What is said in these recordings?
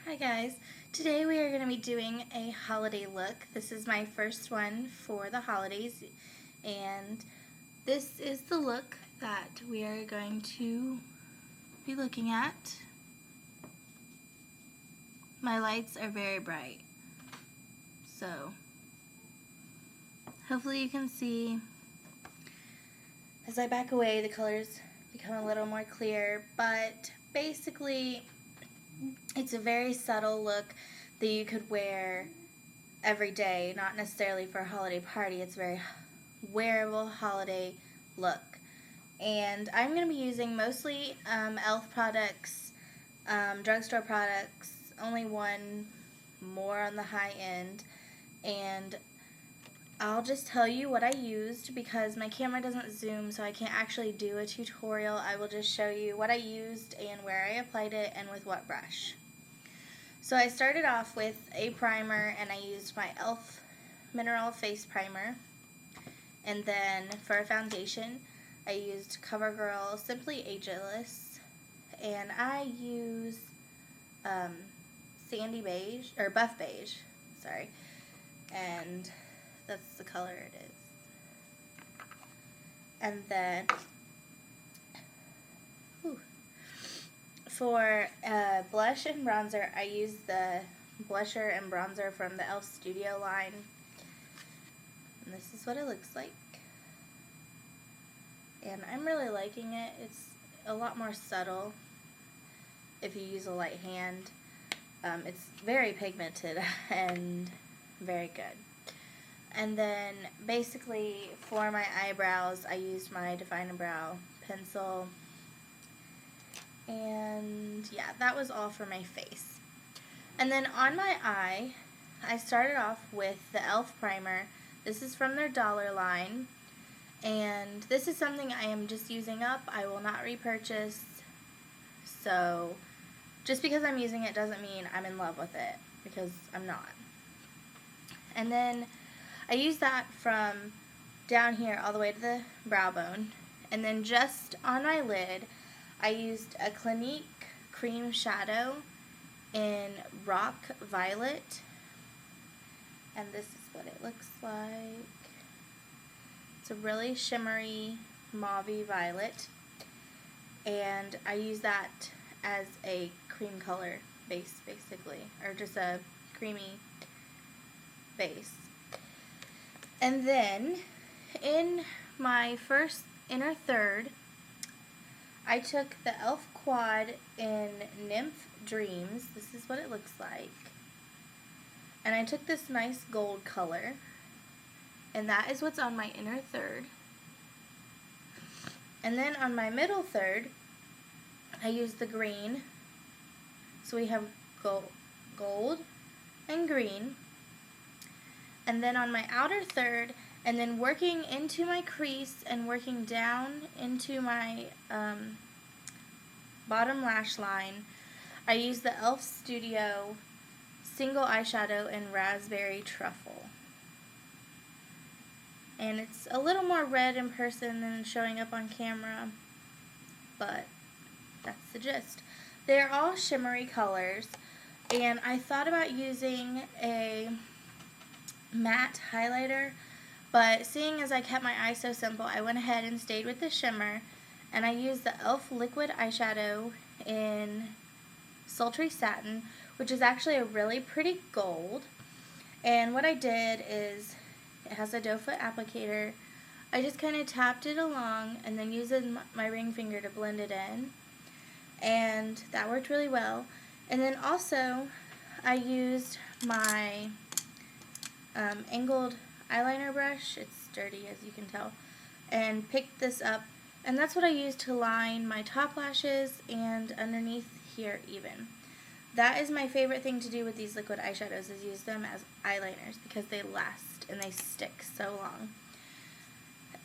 Hi guys, today we are going to be doing a holiday look. This is my first one for the holidays, and this is the look that we are going to be looking at. My lights are very bright, so hopefully you can see. As I back away, the colors become a little more clear, but basically it's a very subtle look that you could wear every day, not necessarily for a holiday party. It's a very wearable holiday look. And I'm going to be using mostly e.l.f. products, drugstore products, only one more on the high end. And I'll just tell you what I used because my camera doesn't zoom, so I can't actually do a tutorial. I will just show you what I used and where I applied it and with what brush. So I started off with a primer, and I used my e.l.f. Mineral Face Primer. And then for a foundation, I used CoverGirl Simply Ageless, and I used Sandy Beige, or Buff Beige, sorry, and that's the color it is. And then for blush and bronzer, I used the blusher and bronzer from the e.l.f. Studio line. And this is what it looks like. And I'm really liking it. It's a lot more subtle if you use a light hand. It's very pigmented and very good. And then basically for my eyebrows, I used my Define a Brow pencil. And yeah, that was all for my face. And then on my eye, I started off with the e.l.f. primer. This is from their dollar line. And this is something I am just using up. I will not repurchase. So just because I'm using it doesn't mean I'm in love with it, because I'm not. And then I use that from down here all the way to the brow bone. And then just on my lid, I used a Clinique cream shadow in Rock Violet. And this is what it looks like. It's a really shimmery mauvey violet. And I use that as a cream color base, basically, or just a creamy base. And then in my first inner third, I took the e.l.f. Quad in Nymph Dreams. This is what it looks like. And I took this nice gold color, and that is what's on my inner third. And then on my middle third, I used the green. So we have gold and green. And then on my outer third, and then working into my crease and working down into my bottom lash line, I used the e.l.f. Studio single eyeshadow in Raspberry Truffle. And it's a little more red in person than showing up on camera, but that's the gist. They're all shimmery colors, and I thought about using a matte highlighter, but seeing as I kept my eye so simple, I went ahead and stayed with the shimmer, and I used the e.l.f. liquid eyeshadow in Sultry Satin, which is actually a really pretty gold. And what I did is, it has a doe foot applicator. I just kind of tapped it along and then used my ring finger to blend it in, and that worked really well. And then also I used my angled eyeliner brush. It's dirty, as you can tell, and picked this up, and that's what I used to line my top lashes and underneath here even. That is my favorite thing to do with these liquid eyeshadows, is use them as eyeliners because they last and they stick so long.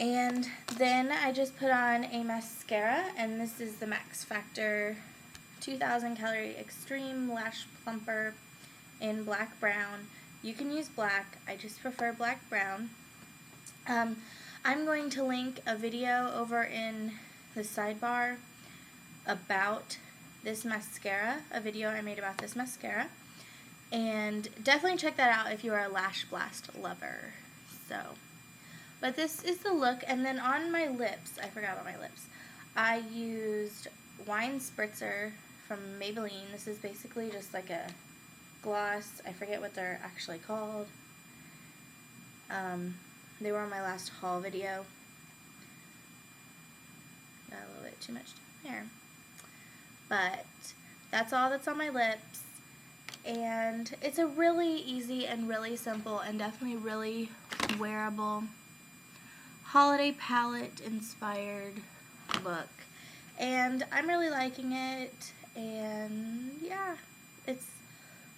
And then I just put on a mascara, and this is the Max Factor 2000 Calorie Extreme Lash Plumper in black brown. You can use black, I just prefer black brown. I'm going to link a video over in the sidebar about this mascara, a video I made about this mascara. And definitely check that out if you are a Lash Blast lover. So, but this is the look. And then on my lips, I forgot about my lips, I used Wine Spritzer from Maybelline. This is basically just like a gloss. I forget what they're actually called. They were on my last haul video. Got a little bit too much there. But that's all that's on my lips. And it's a really easy and really simple and definitely really wearable holiday palette inspired look. And I'm really liking it. And yeah, it's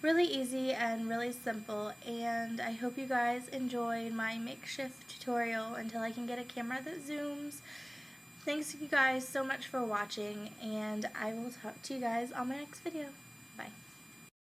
really easy and really simple, and I hope you guys enjoyed my makeshift tutorial until I can get a camera that zooms. Thanks you guys so much for watching, and I will talk to you guys on my next video. Bye.